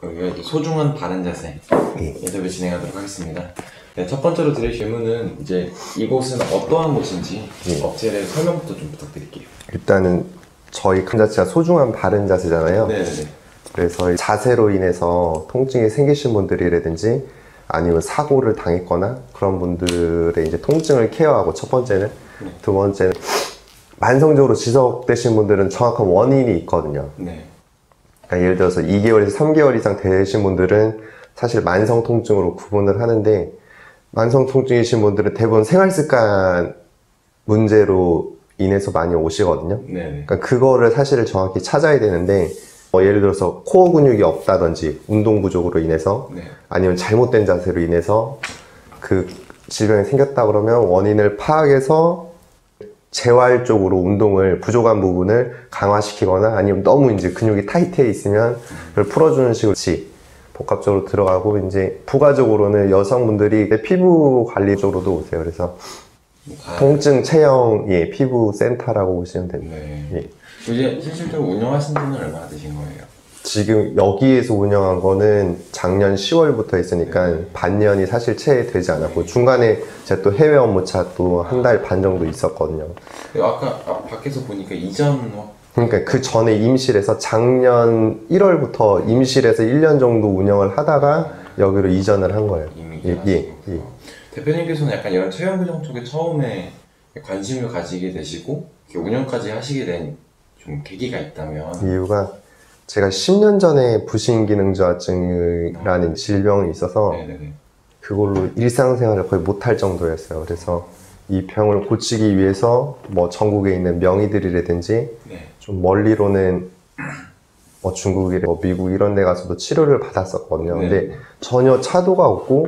여기가 이제 소중한 바른 자세 인터뷰 진행하도록 하겠습니다. 네, 첫 번째로 드릴 질문은 이제 이곳은 어떠한 곳인지 업체의 설명부터 좀 부탁드릴게요. 일단은 저희 큰 자체가 소중한 바른 자세잖아요. 네네네. 그래서 자세로 인해서 통증이 생기신 분들이라든지 아니면 사고를 당했거나 그런 분들의 이제 통증을 케어하고 첫 번째는 두 번째는 만성적으로 지속되신 분들은 정확한 원인이 있거든요. 네. 그러니까 예를 들어서 2개월에서 3개월 이상 되신 분들은 사실 만성 통증으로 구분을 하는데 만성 통증이신 분들은 대부분 생활 습관 문제로 인해서 많이 오시거든요. 네네. 그러니까 그거를 사실을 정확히 찾아야 되는데 예를 들어서 코어 근육이 없다든지 운동 부족으로 인해서 네. 아니면 잘못된 자세로 인해서 그 질병이 생겼다 그러면 원인을 파악해서 재활 쪽으로 운동을 부족한 부분을 강화시키거나 아니면 너무 이제 근육이 타이트해 있으면 그걸 풀어주는 식으로 복합적으로 들어가고 이제 부가적으로는 여성분들이 피부 관리 쪽으로도 오세요. 그래서 통증 체형 피부 센터라고 보시면 됩니다. 네. 이제 실질적으로 운영하신 지는 얼마나 되신 거예요? 지금 여기에서 운영한 거는 작년 10월부터 했으니까 반년이 사실 채 되지 않았고 중간에 제가 또 해외 업무차 또 한 달 반 정도 있었거든요. 아까 밖에서 보니까 이전 그러니까 그 전에 임실에서 작년 1월부터 임실에서 1년 정도 운영을 하다가 여기로 이전을 한 거예요. 예. 대표님께서는 약간 이런 체형 교정 쪽에 처음에 관심을 가지게 되시고 운영까지 하시게 된 좀 계기가 있다면? 이유가 제가 10년 전에 부신기능저하증이라는 질병이 있어서 그걸로 일상생활을 거의 못할 정도였어요. 그래서 이 병을 고치기 위해서 뭐 전국에 있는 명의들이라든지 좀 멀리로는 뭐 중국이나 뭐 미국 이런 데 가서도 치료를 받았었거든요. 근데 전혀 차도가 없고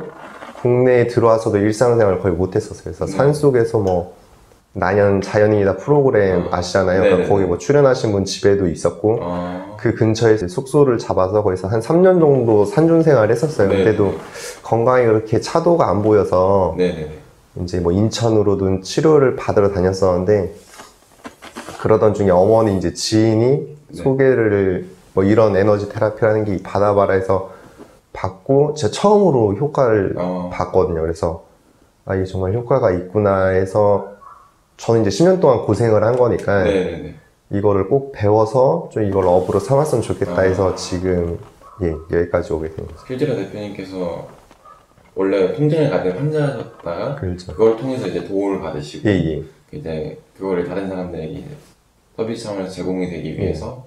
국내에 들어와서도 일상생활을 거의 못했었어요. 그래서 산속에서 뭐 자연인이다 프로그램 아시잖아요. 그러니까 거기 뭐 출연하신 분 집에도 있었고 그 근처에 숙소를 잡아서 거기서 한 3년 정도 산중 생활을 했었어요. 그때도 건강이 그렇게 차도가 안 보여서 이제 뭐 인천으로든 치료를 받으러 다녔었는데 그러던 중에 어머니 이제 지인이 소개를 뭐 이런 에너지 테라피라는 게 받아봐라 해서 받고 제가 처음으로 효과를 봤거든요. 그래서 아 이게 정말 효과가 있구나 해서 저는 이제 10년 동안 고생을 한 거니까 이거를 꼭 배워서 좀 이걸 업으로 삼았으면 좋겠다 해서 지금 여기까지 오게 된 거죠. 실제로 대표님께서 원래 통증을 가진 환자였다가 그걸 통해서 이제 도움을 받으시고 이제 그거를 다른 사람들에게 서비스 차원에서 제공이 되기 위해서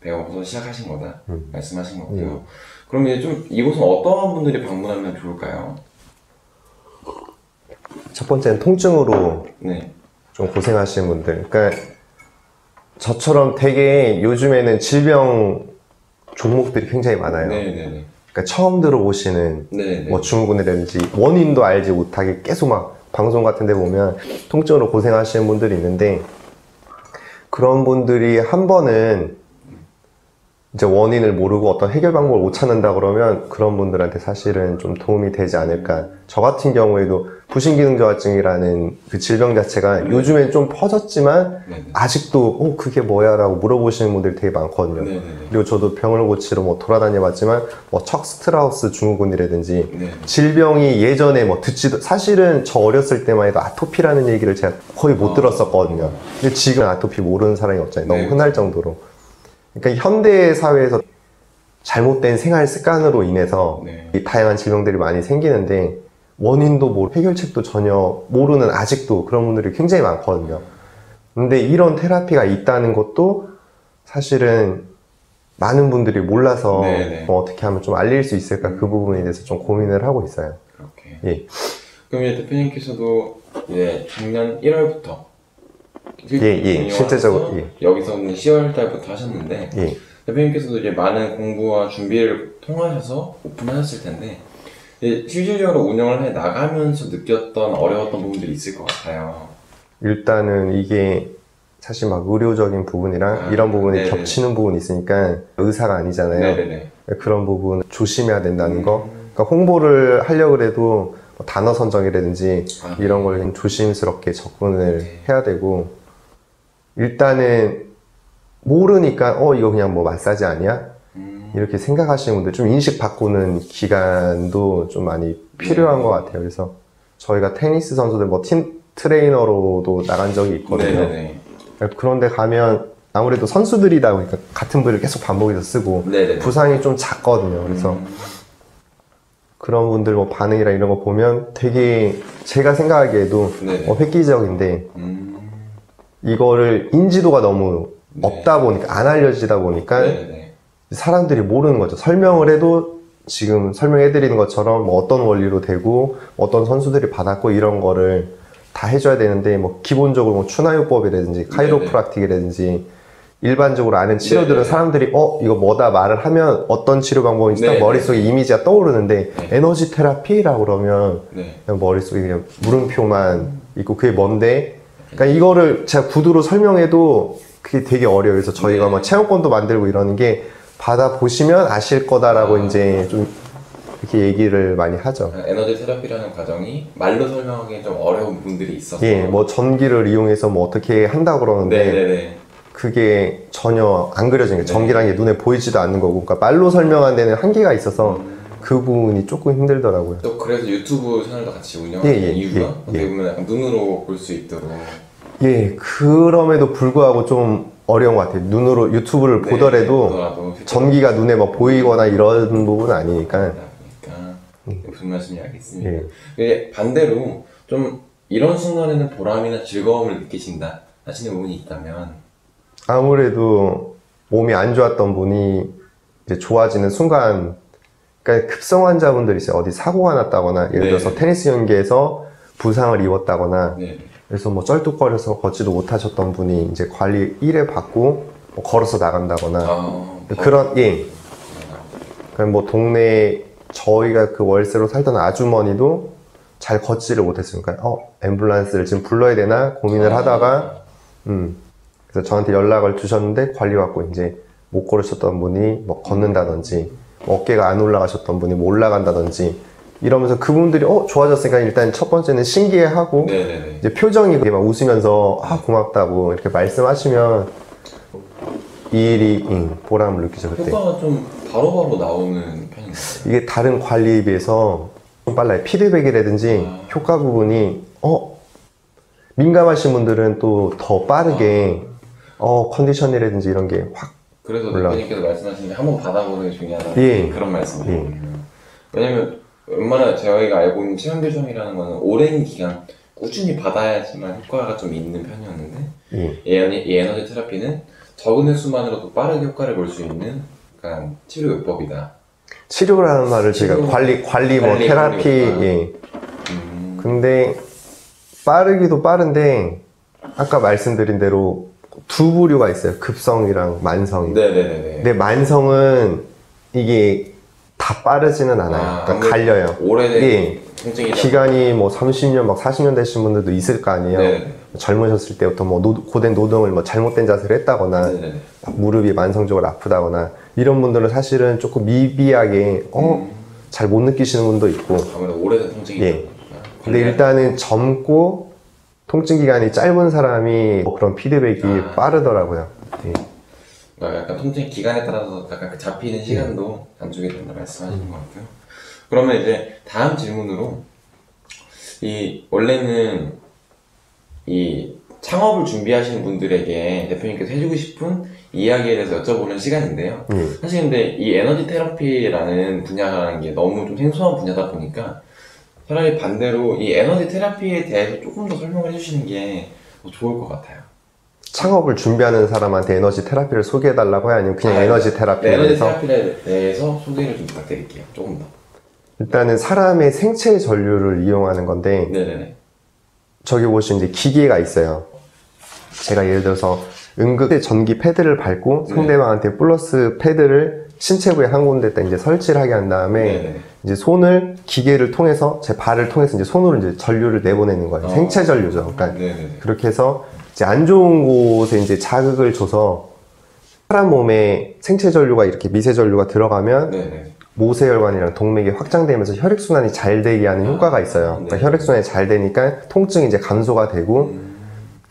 배워서 시작하신 거다 말씀하신 것 같아요. 그럼 이제 좀 이곳은 어떠한 분들이 방문하면 좋을까요? 첫 번째는 통증으로 좀 고생하시는 분들. 그러니까 저처럼 되게 요즘에는 질병 종목들이 굉장히 많아요. 그러니까 처음 들어보시는 뭐 증후군이라든지 원인도 알지 못하게 계속 막 방송 같은 데 보면 통증으로 고생하시는 분들이 있는데 그런 분들이 한 번은 이제 원인을 모르고 어떤 해결 방법을 못 찾는다 그러면 그런 분들한테 사실은 좀 도움이 되지 않을까. 저 같은 경우에도 부신기능저하증이라는 그 질병 자체가 요즘엔 좀 퍼졌지만 아직도 그게 뭐야 라고 물어보시는 분들이 되게 많거든요. 그리고 저도 병을 고치러 뭐 돌아다녀 봤지만 뭐 척스트라우스 증후군이라든지 질병이 예전에 뭐 듣지도 사실은 저 어렸을 때만 해도 아토피라는 얘기를 제가 거의 못 들었었거든요. 근데 지금 아토피 모르는 사람이 없잖아요. 너무 흔할 정도로. 그러니까 현대 사회에서 잘못된 생활 습관으로 인해서 이 다양한 질병들이 많이 생기는데 원인도 모르고 해결책도 전혀 모르는 아직도 그런 분들이 굉장히 많거든요. 근데 이런 테라피가 있다는 것도 사실은 많은 분들이 몰라서 뭐 어떻게 하면 좀 알릴 수 있을까 그 부분에 대해서 좀 고민을 하고 있어요. 그렇게. 그럼 이제 대표님께서도 이제 작년 1월부터 실제적으로 여기서는 10월 달부터 하셨는데 대표님께서도 이제 많은 공부와 준비를 통하셔서 오픈하셨을 텐데 실질적으로 운영을 해 나가면서 느꼈던 어려웠던 부분들이 있을 것 같아요. 일단은 이게 사실 막 의료적인 부분이랑 이런 부분이 겹치는 부분이 있으니까 의사가 아니잖아요. 그런 부분 조심해야 된다는 거. 그러니까 홍보를 하려고 해도 단어 선정이라든지 이런 걸 조심스럽게 접근을 해야 되고 일단은 모르니까 이거 그냥 뭐 마사지 아니야? 이렇게 생각하시는 분들 좀 인식 바꾸는 기간도 좀 많이 필요한 것 같아요. 그래서 저희가 테니스 선수들 뭐 팀 트레이너로도 나간 적이 있거든요. 그런데 가면 아무래도 선수들이다 보니까 같은 부위를 계속 반복해서 쓰고 부상이 좀 작거든요. 그래서 그런 분들 뭐 반응이나 이런 거 보면 되게 제가 생각하기에도 획기적인데 이거를 인지도가 너무 없다 보니까 안 알려지다 보니까 사람들이 모르는 거죠. 설명을 해도 지금 설명해 드리는 것처럼 뭐 어떤 원리로 되고 어떤 선수들이 받았고 이런 거를 다 해줘야 되는데 뭐 기본적으로 뭐 추나요법이라든지 카이로프락틱이라든지 일반적으로 아는 치료들은 사람들이 이거 뭐다 말을 하면 어떤 치료 방법인지 딱 머릿속에 이미지가 떠오르는데 에너지 테라피라고 그러면 그냥 머릿속에 그냥 물음표만 있고 그게 뭔데, 그러니까 이거를 제가 구두로 설명해도 그게 되게 어려워요. 그래서 저희가 막 체험권도 만들고 이러는 게 받아보시면 아실 거다라고 이제 좀 이렇게 얘기를 많이 하죠. 에너지 테라피라는 과정이 말로 설명하기 좀 어려운 분들이 있어서 뭐 전기를 이용해서 뭐 어떻게 한다고 그러는데 그게 전혀 안 그려지는 게 전기라는 게 눈에 보이지도 않는 거고, 그러니까 말로 설명하는 데는 한계가 있어서 그 부분이 조금 힘들더라고요. 또 그래서 유튜브 채널도 같이 운영하는 이유가 어떻게 보면 약간 눈으로 볼 수 있도록. 그럼에도 불구하고 좀 어려운 것 같아요. 눈으로 유튜브를 보더라도 전기가 눈에 막 보이거나 이런 부분은 아니니까. 무슨 말씀인지 알겠습니다. 반대로 좀 이런 순간에는 보람이나 즐거움을 느끼신다 하시는 부분이 있다면, 아무래도 몸이 안 좋았던 분이 이제 좋아지는 순간, 그러니까 급성 환자분들이 있어요. 어디 사고가 났다거나 예를 들어서 테니스 경기에서 부상을 입었다거나 그래서 뭐 쩔뚝거려서 걷지도 못하셨던 분이 이제 관리 1회 받고 뭐 걸어서 나간다거나 그런 그러니까 뭐 동네 저희가 그 월세로 살던 아주머니도 잘 걷지를 못했으니까 앰뷸런스를 지금 불러야 되나 고민을 하다가 그래서 저한테 연락을 주셨는데 관리 받고 이제 못 걸으셨던 분이 뭐 걷는다든지 어깨가 안 올라가셨던 분이 뭐 올라간다든지 이러면서 그분들이 좋아졌으니까 일단 첫 번째는 신기해하고 이제 표정이 막 웃으면서 고맙다고 이렇게 말씀하시면 이 일이 보람을 느끼죠. 그때 효과가 좀 바로바로 나오는 편인가요? 이게 다른 관리에 비해서 좀 빨라요. 피드백이라든지 효과 부분이 민감하신 분들은 또 더 빠르게 컨디션이라든지 이런 게 확 그래서 대표님께서 말씀하신 게 한번 받아보는 게 중요하다 그런 말씀이에요. 왜냐면 웬만한 저희가 알고 있는 치명교정이라는 거는 오랜 기간 꾸준히 받아야지만 효과가 좀 있는 편이었는데 이 에너지 테라피는 적은 횟수만으로도 빠르게 효과를 볼 수 있는 약간 치료요법이다. 치료라는 말을 제가 관리 뭐 테라피 근데 빠르기도 빠른데 아까 말씀드린 대로 두 부류가 있어요. 급성이랑 만성이. 근데 만성은 이게 다 빠르지는 않아요. 그러니까 갈려요. 오래된 기간이 뭐 30년 막 40년 되신 분들도 있을 거 아니에요. 젊으셨을 때부터 뭐 고된 노동을 뭐 잘못된 자세를 했다거나 막 무릎이 만성적으로 아프다거나 이런 분들은 사실은 조금 미비하게 잘 못 느끼시는 분도 있고. 아무래도 오래된 통증이 근데 일단은 젊고 통증 기간이 짧은 사람이 그런 피드백이 빠르더라고요. 약간 통증 기간에 따라서 약간 그 잡히는 시간도 단축이 된다 말씀하시는 것 같고요. 그러면 이제 다음 질문으로 원래는 이 창업을 준비하시는 분들에게 대표님께서 해주고 싶은 이야기에 대해서 여쭤보는 시간인데요. 사실 근데 이 에너지 테라피라는 분야라는 게 너무 좀 생소한 분야다 보니까 차라리 반대로 이 에너지 테라피에 대해서 조금 더 설명을 해주시는 게 더 좋을 것 같아요. 창업을 준비하는 사람한테 에너지 테라피를 소개해달라고 해야 아니면 그냥 에너지 테라피에 에너지 테라피에 대해서 소개를 좀 부탁드릴게요. 조금 더. 일단은 사람의 생체 전류를 이용하는 건데 저기 보시면 이제 기계가 있어요. 제가 예를 들어서 응급 전기 패드를 밟고 상대방한테 플러스 패드를 신체 부의 한 군데에다 이제 설치를 하게 한 다음에 이제 손을 기계를 통해서 제 발을 통해서 이제 손으로 이제 전류를 내보내는 거예요. 생체 전류죠. 그러니까 그렇게 해서 이제 안 좋은 곳에 이제 자극을 줘서 사람 몸에 생체 전류가 이렇게 미세 전류가 들어가면 모세혈관이랑 동맥이 확장되면서 혈액순환이 잘 되게 하는 효과가 있어요. 그러니까 혈액순환이 잘 되니까 통증이 이제 감소가 되고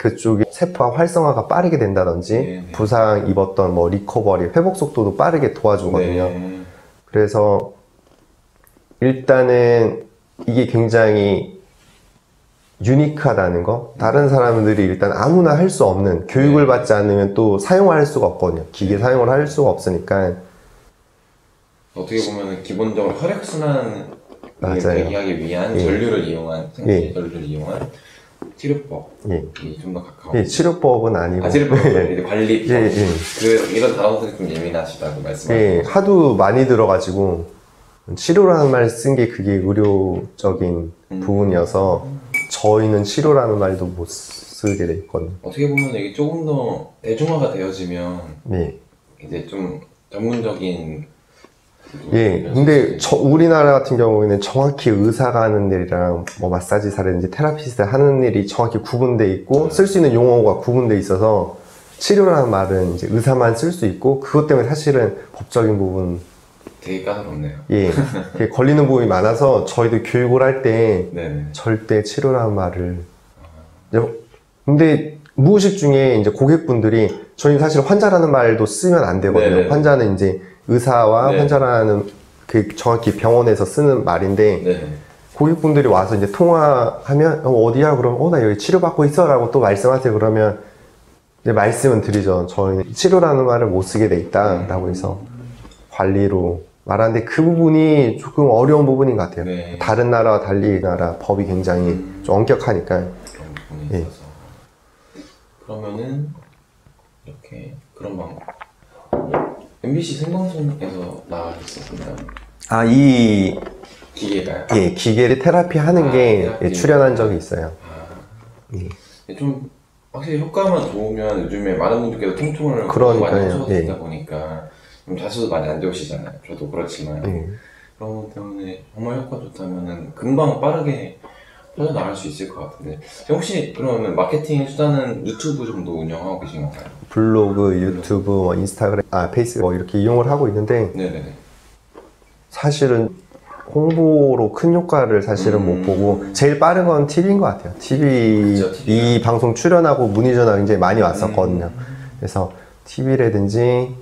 그쪽이 세포화 활성화가 빠르게 된다든지 네. 부상 입었던 뭐 리커버리, 회복 속도도 빠르게 도와주거든요. 네. 그래서 일단은 이게 굉장히 유니크하다는 거, 다른 사람들이 일단 아무나 할 수 없는, 교육을 받지 않으면 또 사용할 수가 없거든요. 기계 사용을 할 수가 없으니까. 어떻게 보면 기본적으로 혈액순환을 맞아요. 되게 하기 위한 예. 전류를 이용한, 생체 예. 전류를 이용한 치료법이 좀 더 가까워. 예, 치료법은 아니고. 치료법은 이제 관리법. 예. 이런 단어들이 좀 예민하시다고 말씀하셨어요. 예, 하도 많이 들어가지고, 치료라는 말 쓴 게 그게 의료적인 부분이어서, 저희는 치료라는 말도 못 쓰게 돼 있거든요. 어떻게 보면 이게 조금 더 대중화가 되어지면 예. 이제 좀 전문적인 예, 근데 우리나라 같은 경우에는 정확히 의사가 하는 일이랑 뭐 마사지사라든지 테라피스트 하는 일이 정확히 구분돼 있고 쓸 수 있는 용어가 구분돼 있어서 치료라는 말은 이제 의사만 쓸 수 있고 그것 때문에 사실은 법적인 부분 되게 까다롭네요. 예, 그게 걸리는 부분이 많아서 저희도 교육을 할 때 네네. 절대 치료라는 말을 근데 무의식 중에 이제 고객분들이 저희는 사실 환자라는 말도 쓰면 안 되거든요. 네네. 환자는 이제 의사와 네. 환자라는 그 정확히 병원에서 쓰는 말인데 네네. 고객분들이 와서 이제 통화하면 어디야? 그러면 나 여기 치료받고 있어 라고 또 말씀하세요. 그러면 이제 말씀은 드리죠. 저희는 치료라는 말을 못 쓰게 돼 있다 라고 해서 관리로 말하는데 그 부분이 조금 어려운 부분인 것 같아요. 네. 다른 나라와 달리 이 나라 법이 굉장히 좀 엄격하니까. 그런 부분이 예. 있어서 그러면은 이렇게 그런 방법 MBC 생방송에서 나가셨었나요? 아, 이 기계가요? 예, 기계를 테라피 하는 게 테라피. 예, 출연한 적이 있어요. 예. 좀 확실히 효과만 좋으면 요즘에 많은 분들께서 통증을 그러니까요. 많이 호소하시다 예. 보니까 좀 자주도 많이 안 좋으시잖아요. 저도 그렇지만 예. 그런 것 때문에 정말 효과 좋다면은 금방 빠르게 퍼져나갈 수 있을 것 같은데 혹시 그러면 마케팅 수단은 유튜브 정도 운영하고 계신 건가요? 블로그, 유튜브, 뭐 인스타그램, 페이스북 뭐 이렇게 이용을 하고 있는데 네네네. 사실은 홍보로 큰 효과를 사실은 못 보고 제일 빠른 건 TV인 것 같아요. 그쵸, 이 방송 출연하고 문의 전화 굉장히 많이 왔었거든요. 그래서 TV라든지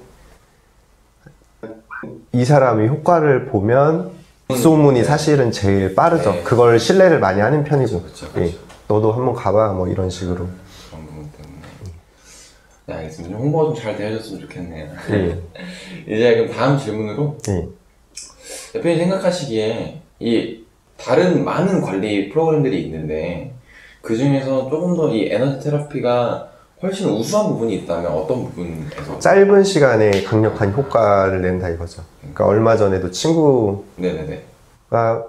이 사람이 효과를 보면 소문이 사실은 제일 빠르죠. 네. 그걸 신뢰를 많이 하는 편이고. 그쵸. 예. 너도 한번 가봐 뭐 이런 식으로. 그런 부분 때문에 네, 알겠습니다. 홍보가 좀 잘 되어졌으면 좋겠네요. 예. 이제 그럼 다음 질문으로 예. 대표님 생각하시기에 이 다른 많은 관리 프로그램들이 있는데 그 중에서 조금 더 이 에너지 테라피가 훨씬 우수한 부분이 있다면 어떤 부분에서? 짧은 시간에 강력한 효과를 낸다 이거죠. 그러니까 얼마 전에도 친구가 네네네.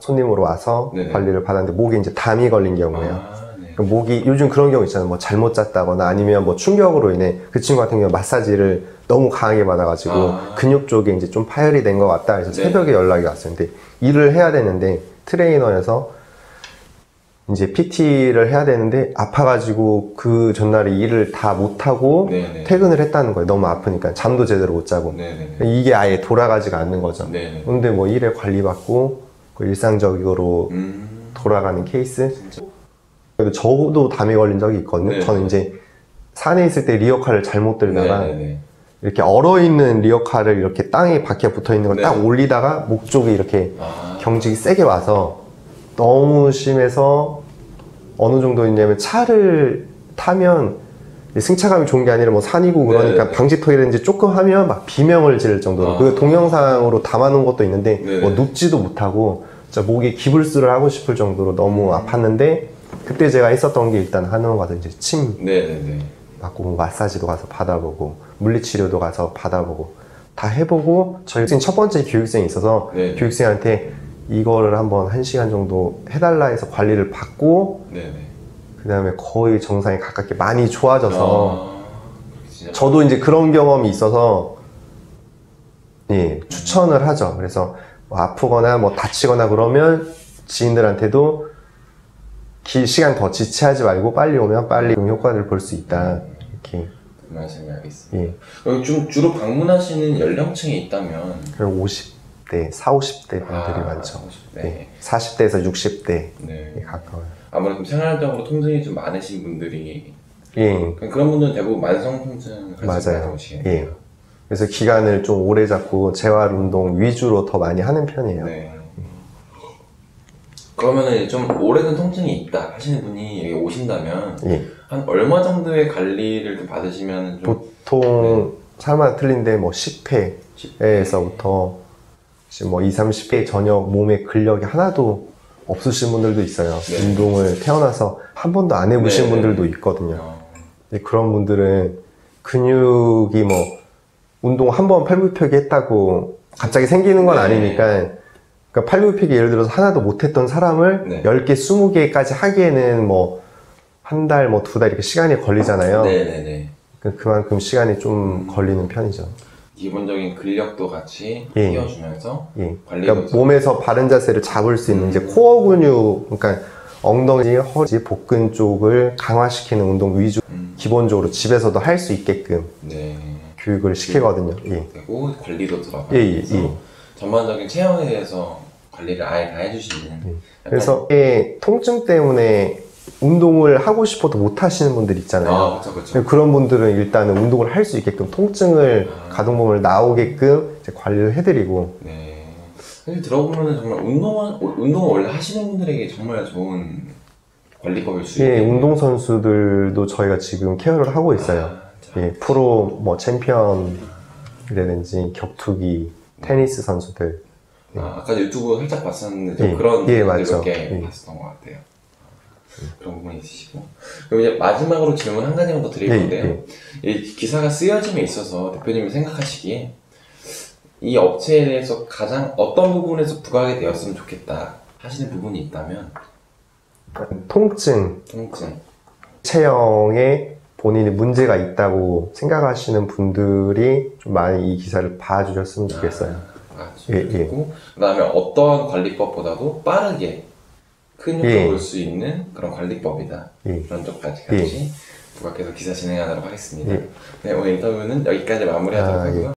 손님으로 와서 네네. 관리를 받았는데 목에 이제 담이 걸린 경우예요. 네. 그러니까 목이 요즘 그런 경우 있잖아요. 뭐 잘못 잤다거나 아니면 뭐 충격으로 인해 그 친구 같은 경우 마사지를 너무 강하게 받아가지고 근육 쪽에 이제 좀 파열이 된 것 같다. 그래서 네. 새벽에 연락이 왔어요. 근데 일을 해야 되는데 트레이너에서 이제 PT를 해야 되는데 아파가지고 그 전날에 일을 다 못하고 네네. 퇴근을 했다는 거예요. 너무 아프니까 잠도 제대로 못 자고. 네네네. 이게 아예 돌아가지가 않는 거죠. 네네. 근데 뭐 일에 관리받고 그 일상적으로 돌아가는 케이스. 그래도 저도 담에 걸린 적이 있거든요. 네네. 저는 이제 산에 있을 때 리어카를 잘못 들다가 네네네. 이렇게 얼어있는 리어카를 이렇게 땅에 바퀴에 붙어있는 걸 딱 네. 올리다가 목 쪽에 이렇게 경직이 세게 와서 너무 심해서 어느 정도였냐면 차를 타면 승차감이 좋은 게 아니라 뭐 산이고 그러니까 네네. 방지턱이라든지 조금 하면 막 비명을 지를 정도로 그 동영상으로 담아놓은 것도 있는데 네네. 뭐 눕지도 못하고 진짜 목에 기불수를 하고 싶을 정도로 너무 아팠는데 그때 제가 했었던 게 일단 하는 가서 이제 침 네네네. 받고 뭐 마사지도 가서 받아보고 물리치료도 가서 받아보고 다 해보고 저희 첫 번째 교육생이 있어서 네. 교육생한테 이거를 한번 1시간 정도 해달라 해서 관리를 받고 네네. 그 다음에 거의 정상에 가깝게 많이 좋아져서 진짜. 저도 이제 그런 경험이 있어서 예, 추천을 하죠. 그래서 뭐 아프거나 뭐 다치거나 그러면 지인들한테도 시간 더 지체하지 말고 빨리 오면 빨리 효과를 볼 수 있다. 이렇게. 그 말씀이 알겠습니다. 예. 여기 좀 주로 방문하시는 연령층이 있다면 그리고 50대, 40, 50대 분들이 많죠. 50대. 네. 40대에서 60대에 네. 가까워요. 아무래도 생활적으로 통증이 좀 많으신 분들이 예. 그런 분들은 대부분 만성 통증을 가지고 오시겠네요. 예. 그래서 기간을 좀 오래 잡고 재활 운동 위주로 더 많이 하는 편이에요. 네. 그러면은 좀 오래된 통증이 있다 하시는 분이 여기 오신다면 예. 한 얼마 정도의 관리를 좀 받으시면 좀 보통 사람마다 틀린데 뭐 10회에서부터 뭐 20, 30회 전혀 몸에 근력이 하나도 없으신 분들도 있어요. 네. 운동을 태어나서 한 번도 안 해보신 분들도 있거든요. 근데 그런 분들은 근육이 뭐 운동 한 번 팔굽혀펴기 했다고 갑자기 생기는 건 아니니까, 그러니까 팔굽혀펴기 예를 들어서 하나도 못했던 사람을 10개, 20개까지 하기에는 뭐 한 달, 뭐 2달 이렇게 시간이 걸리잖아요. 네네네. 그만큼 시간이 좀 걸리는 편이죠. 기본적인 근력도 같이 띄워주면서 관리도 그러니까 몸에서 바른 자세를 잡을 수 있는 이제 코어 근육, 그러니까 엉덩이, 허리, 복근 쪽을 강화시키는 운동 위주 기본적으로 집에서도 할 수 있게끔 교육을 시키거든요. 그리고 관리도 들어가면서 전반적인 체형에 대해서 관리를 아예 다 해주시는. 그래서 통증 때문에 운동을 하고 싶어도 못 하시는 분들 있잖아요. 그쵸. 그런 분들은 일단은 운동을 할 수 있게끔 통증을 가동범위를 나오게끔 이제 관리를 해드리고. 사실 들어보면은 정말 운동을 원래 하시는 분들에게 정말 좋은 관리법일 수 있어요. 운동 선수들도 저희가 지금 케어를 하고 있어요. 프로 뭐 챔피언이라든지 격투기, 테니스 선수들. 아까 유튜브 살짝 봤었는데 그런 분들 몇 개 봤었던 것 같아요. 그런 부분이 있으시고. 그럼 이제 마지막으로 질문 한 가지만 더 드릴 건데요. 이 기사가 쓰여짐에 있어서 대표님이 생각하시기에 이 업체에 대해서 가장 어떤 부분에서 부각이 되었으면 좋겠다 하시는 부분이 있다면? 통증. 체형에 본인이 문제가 있다고 생각하시는 분들이 좀 많이 이 기사를 봐주셨으면 좋겠어요. 그리고 그다음에 어떠한 관리법보다도 빠르게 큰 효과를 볼 수 있는 그런 관리법이다. 그런 쪽까지 같이 부각해서 기사 진행하도록 하겠습니다. 네, 오늘 인터뷰는 여기까지 마무리하도록 하고요.